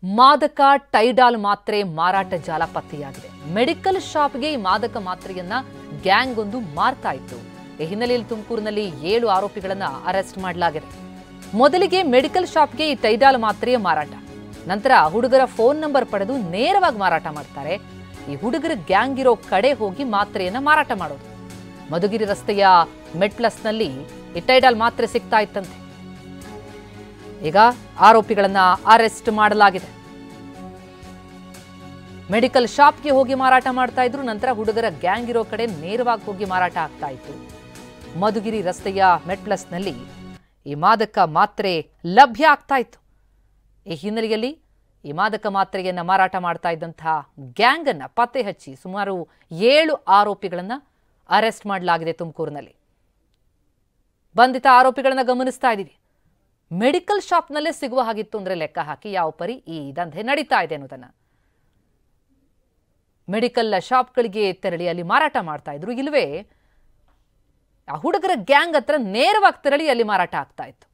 ಮಾದಕ ಟೈಡಾಲ್ ಮಾತ್ರೆ ಮಾರಾಟ ಜಾಲ ಪತ್ತೆಯಾಗಿದೆ. ಮೆಡಿಕಲ್ ಶಾಪ್ಗೆ ಈ ಮಾದಕ ಮಾತ್ರೆಯನ್ನ ಗ್ಯಾಂಗ್ ಒಂದು ಮಾರ್ತಾ ಇತ್ತು. ಈ ಹಿನ್ನೆಲೆಯಲ್ಲಿ ತುಮಕೂರಿನಲ್ಲಿ 7 ಆರೋಪಿಗಳನ್ನ ಅರೆಸ್ಟ್ ಮಾಡಲಾಗಿದೆ. ಮೊದಲಿಗೆ ಮೆಡಿಕಲ್ ಶಾಪ್ಗೆ ಈ ಟೈಡಾಲ್ ಮಾತ್ರೆಯ ಮಾರಾಟ, ನಂತರ ಹುಡುಗರ ಫೋನ್ ನಂಬರ್ ಪಡೆದು ನೇರವಾಗಿ ಮಾರಾಟ ಮಾಡ್ತಾರೆ. ಈ ಹುಡುಗರ ಗ್ಯಾಂಗ್ ಇರೋ ಕಡೆ ಹೋಗಿ ಮಾತ್ರೆಯನ್ನ ಮಾರಾಟ ಮಾಡೋದು. ಮಧುಗಿರಿ ರಸ್ತೆಯ ಮೆಡ್ಪ್ಲಸ್ನಲ್ಲಿ ಈ ಟೈಡಾಲ್ ಮಾತ್ರೆ ಸಿಗ್ತಾ ಇತ್ತಂತೆ. ಈಗ ಆರೋಪಿಗಳನ್ನ ಅರೆಸ್ಟ್ ಮಾಡಲಾಗಿದೆ. ಮೆಡಿಕಲ್ ಶಾಪ್ಗೆ ಹೋಗಿ ಮಾರಾಟ ಮಾಡ್ತಾ ಇದ್ರು, ನಂತರ ಹುಡುಗರ ಗ್ಯಾಂಗ್ ಇರೋ ಕಡೆ ನೇರವಾಗಿ ಹೋಗಿ ಮಾರಾಟ ಆಗ್ತಾ ಇತ್ತು. ಮಧುಗಿರಿ ರಸ್ತೆಯ ಮೆಡ್ಪ್ಲಸ್ನಲ್ಲಿ ಈ ಮಾದಕ ಮಾತ್ರೆ ಲಭ್ಯ ಆಗ್ತಾ ಇತ್ತು. ಈ ಹಿನ್ನೆಲೆಯಲ್ಲಿ ಈ ಮಾದಕ ಮಾತ್ರೆಯನ್ನ ಮಾರಾಟ ಮಾಡ್ತಾ ಇದ್ದಂತಹ ಗ್ಯಾಂಗ್ ಅನ್ನ ಪತ್ತೆ ಹಚ್ಚಿ ಸುಮಾರು 7 ಆರೋಪಿಗಳನ್ನ ಅರೆಸ್ಟ್ ಮಾಡಲಾಗಿದೆ. ತುಮಕೂರಿನಲ್ಲಿ ಬಂಧಿತ ಆರೋಪಿಗಳನ್ನ ಗಮನಿಸ್ತಾ ಇದ್ದೀವಿ. ಮೆಡಿಕಲ್ ಶಾಪ್ನಲ್ಲೇ ಸಿಗುವ ಹಾಗಿತ್ತು ಅಂದ್ರೆ ಲೆಕ್ಕ ಹಾಕಿ ಯಾವ ಪರಿ ಈ ದಂಧೆ ನಡೀತಾ ಇದೆ ಅನ್ನೋದನ್ನ. ಮೆಡಿಕಲ್ ಶಾಪ್ಗಳಿಗೆ ತೆರಳಿ ಅಲ್ಲಿ ಮಾರಾಟ ಮಾಡ್ತಾ ಇದ್ರು, ಇಲ್ವೇ ಆ ಹುಡುಗರ ಗ್ಯಾಂಗ್ ಹತ್ರ ನೇರವಾಗಿ ತೆರಳಿ ಅಲ್ಲಿ ಮಾರಾಟ ಆಗ್ತಾ ಇತ್ತು.